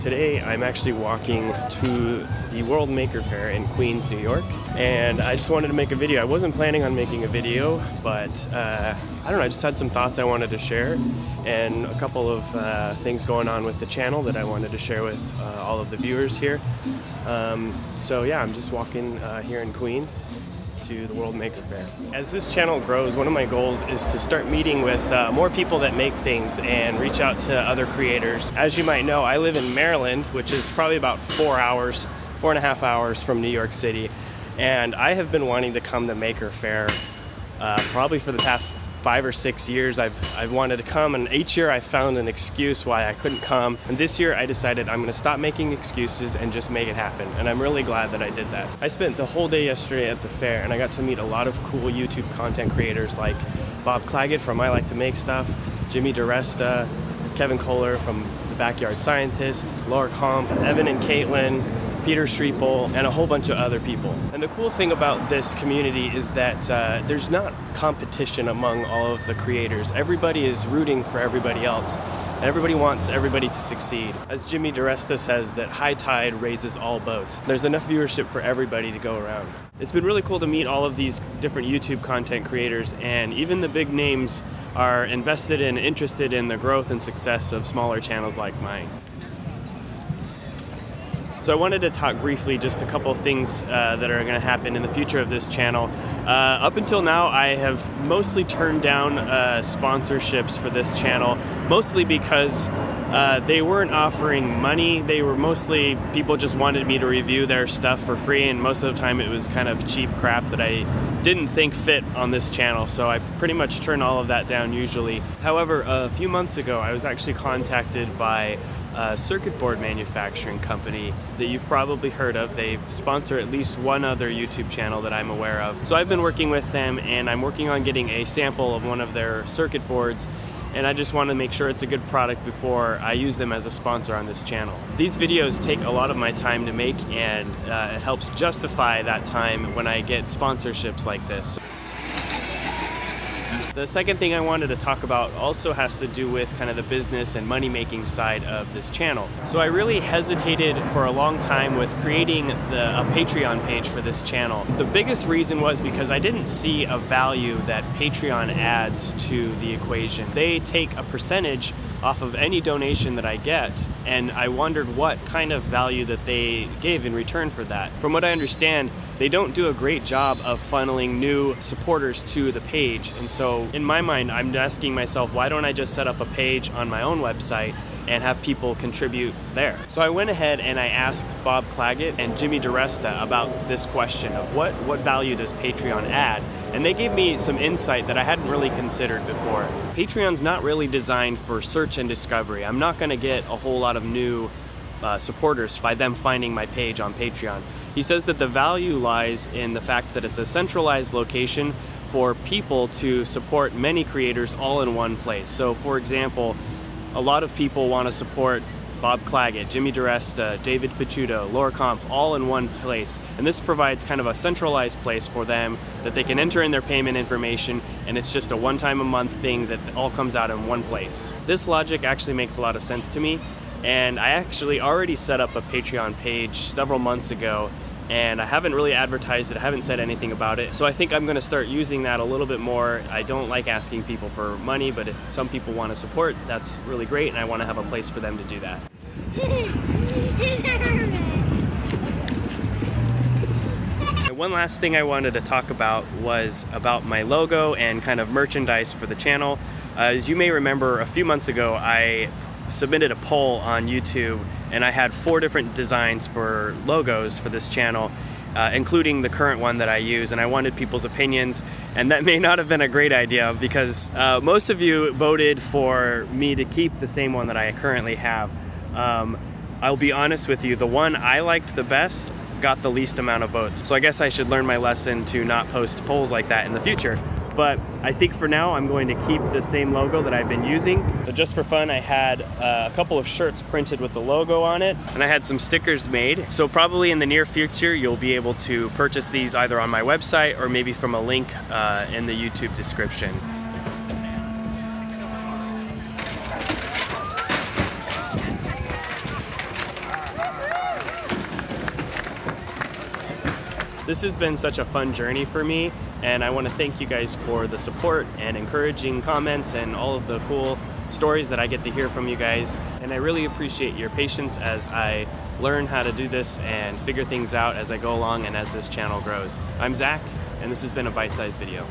Today I'm actually walking to the World Maker Faire in Queens, New York, and I just wanted to make a video. I wasn't planning on making a video, but I don't know, I just had some thoughts I wanted to share and a couple of things going on with the channel that I wanted to share with all of the viewers here. So yeah, I'm just walking here in Queens to the World Maker Faire. As this channel grows, one of my goals is to start meeting with more people that make things and reach out to other creators. As you might know, I live in Maryland, which is probably about 4.5 hours from New York City, and I have been wanting to come to Maker Faire probably for the past 5 or 6 years. I've wanted to come, and each year I found an excuse why I couldn't come. And this year I decided I'm going to stop making excuses and just make it happen. And I'm really glad that I did that. I spent the whole day yesterday at the fair, and I got to meet a lot of cool YouTube content creators like Bob Claggett from I Like to Make Stuff, Jimmy DiResta, Kevin Kohler from The Backyard Scientist, Laura Kampf, Evan and Caitlin, Peter Streeple, and a whole bunch of other people. And the cool thing about this community is that there's not competition among all of the creators. Everybody is rooting for everybody else. Everybody wants everybody to succeed. As Jimmy DiResta says, that high tide raises all boats. There's enough viewership for everybody to go around. It's been really cool to meet all of these different YouTube content creators, and even the big names are invested and interested in the growth and success of smaller channels like mine. So I wanted to talk briefly just a couple of things that are going to happen in the future of this channel. Up until now, I have mostly turned down sponsorships for this channel, mostly because they weren't offering money. They were mostly, people just wanted me to review their stuff for free, and most of the time it was kind of cheap crap that I didn't think fit on this channel, so I pretty much turn all of that down usually. However, a few months ago I was actually contacted by a circuit board manufacturing company that you've probably heard of. They sponsor at least one other YouTube channel that I'm aware of. So I've been working with them, and I'm working on getting a sample of one of their circuit boards, and I just want to make sure it's a good product before I use them as a sponsor on this channel. These videos take a lot of my time to make, and it helps justify that time when I get sponsorships like this. The second thing I wanted to talk about also has to do with kind of the business and money-making side of this channel. So I really hesitated for a long time with creating a Patreon page for this channel. The biggest reason was because I didn't see a value that Patreon adds to the equation. They take a percentage off of any donation that I get, and I wondered what kind of value that they gave in return for that. From what I understand, they don't do a great job of funneling new supporters to the page, and so in my mind I'm asking myself, why don't I just set up a page on my own website and have people contribute there? So I went ahead and I asked Bob Claggett and Jimmy DiResta about this question of what value does Patreon add, and they gave me some insight that I hadn't really considered before. Patreon's not really designed for search and discovery. I'm not going to get a whole lot of new supporters by them finding my page on Patreon. He says that the value lies in the fact that it's a centralized location for people to support many creators all in one place. So for example, a lot of people want to support Bob Claggett, Jimmy DiResta, David Picciuto, Laura Kampf, all in one place. And this provides kind of a centralized place for them that they can enter in their payment information, and it's just a one-time-a-month thing that all comes out in one place. This logic actually makes a lot of sense to me, and I actually already set up a Patreon page several months ago, and I haven't really advertised it, I haven't said anything about it, so I think I'm going to start using that a little bit more. I don't like asking people for money, but if some people want to support, that's really great, and I want to have a place for them to do that. And one last thing I wanted to talk about was about my logo and kind of merchandise for the channel. As you may remember, a few months ago I submitted a poll on YouTube, and I had 4 different designs for logos for this channel, including the current one that I use, and I wanted people's opinions, and that may not have been a great idea because most of you voted for me to keep the same one that I currently have. I'll be honest with you, the one I liked the best got the least amount of votes, so I guess I should learn my lesson to not post polls like that in the future. But I think for now I'm going to keep the same logo that I've been using. So just for fun, I had a couple of shirts printed with the logo on it, and I had some stickers made. So probably in the near future you'll be able to purchase these either on my website or maybe from a link in the YouTube description. This has been such a fun journey for me, and I want to thank you guys for the support and encouraging comments and all of the cool stories that I get to hear from you guys. And I really appreciate your patience as I learn how to do this and figure things out as I go along and as this channel grows. I'm Zach, and this has been a bite-sized video.